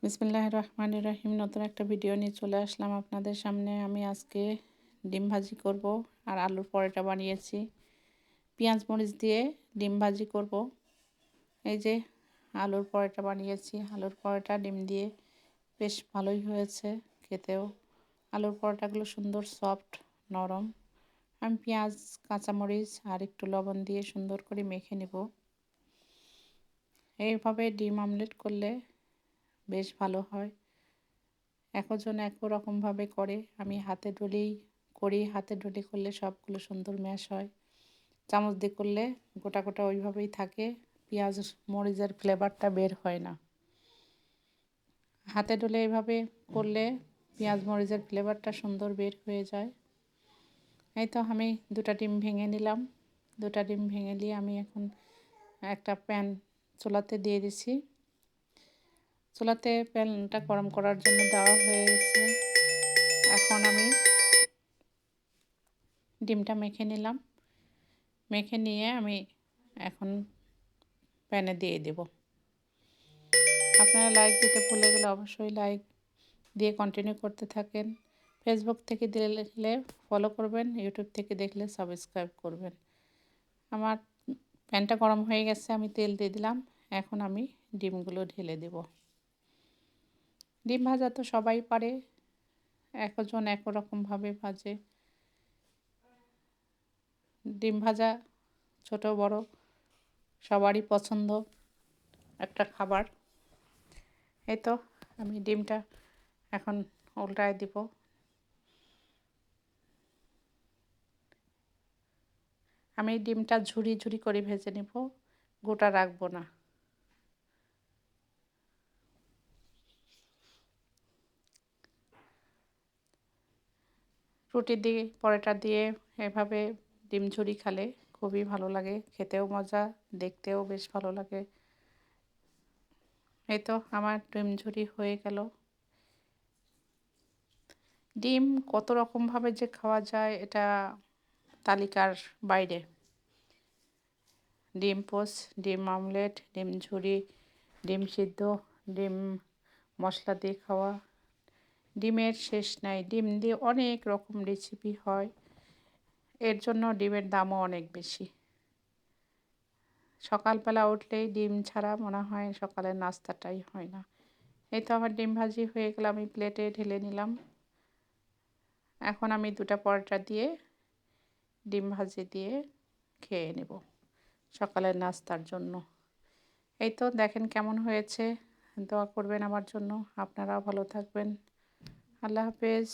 বিসমিল্লাহির রহমানির রহিম। নতুন একটা ভিডিও নিয়ে চলে আসলাম আপনাদের সামনে। আমি আজকে ডিম ভাজি করব আর আলুর পরোটা বানিয়েছি। পেঁয়াজ মরিচ দিয়ে ডিম ভাজি করব। এই যে আলুর পরোটা বানিয়েছি। আলুর পরোটা ডিম দিয়ে বেশ ভালোই হয়েছে খেতেও। আলুর পরোটাগুলো সুন্দর সফট নরম। আমি পেঁয়াজ কাঁচামরিচ আর একটু লবণ দিয়ে সুন্দর করে মেখে নেব। এইভাবে ডিম অমলেট করলে বেশ ভালো হয়। একজন এক রকমভাবে করে, আমি হাতে ডলেই করি। হাতে ডলে করলে সবগুলো সুন্দর ম্যাশ হয়। চামচ দিয়ে করলে গোটা গোটা ওইভাবেই থাকে, পেঁয়াজ মরিচের ফ্লেভারটা বের হয় না। হাতে ডলে এইভাবে করলে পেঁয়াজ মরিচের ফ্লেভারটা সুন্দর বের হয়ে যায়। এই তো আমি দুটা ডিম ভেঙে নিলাম। দুটা ডিম ভেঙে নিয়ে আমি এখন একটা প্যান চুলাতে দিয়ে দিছি। চুলাতে প্যানটা গরম করার জন্য দেওয়া হয়ে গেছে। এখন আমি ডিমটা মেখে নিলাম। মেখে নিয়ে আমি এখন প্যানে দিয়ে দেব। আপনারা লাইক দিতে ভুলে গেলে অবশ্যই লাইক দিয়ে কন্টিনিউ করতে থাকেন। ফেসবুক থেকে দেখলে ফলো করবেন, ইউটিউব থেকে দেখলে সাবস্ক্রাইব করবেন। আমার প্যানটা গরম হয়ে গেছে, আমি তেল দিয়ে দিলাম। এখন আমি ডিমগুলো ঢেলে দেব। ডিম ভাজা তো সবাই পারে, একজন এক রকমভাবে ভাজে। ডিম ভাজা ছোট বড় সবারই পছন্দ একটা খাবার। এই তো আমি ডিমটা এখন উল্টায় দিব। আমি ডিমটা ঝুরি ঝুরি করে ভেজে নেব, গোটা রাখবো না। রুটি দিয়ে পরোটা দিয়ে এভাবে ডিম ঝুরি খেলে খুবই ভালো লাগে, খেতেও মজা, দেখতেও বেশ ভালো লাগে। এই তো আমার ডিম ঝুরি হয়ে গেল। ডিম কত রকমভাবে যে খাওয়া যায় এটা তালিকার বাইরে। ডিম পোচ, ডিম অমলেট, ডিম ঝুরি, ডিম সিদ্ধ, ডিম মশলা দিয়ে খাওয়া, ডিমের শেষ নাই। ডিম দিয়ে অনেক রকম রেসিপি হয়, এর জন্য ডিমের দামও অনেক বেশি। সকালবেলা উঠলেই ডিম ছাড়া মনে হয় সকালের নাস্তাটাই হয় না। এই তো আমার ডিম ভাজি হয়ে গেল, আমি প্লেটে ঢেলে নিলাম। এখন আমি দুটা পরোটা দিয়ে ডিম ভাজি দিয়ে খেয়ে নেব সকালের নাস্তার জন্য। এই তো দেখেন কেমন হয়েছে। দোয়া করবেন আমার জন্য। আপনারাও ভালো থাকবেন। আল্লাহ হাফেজ।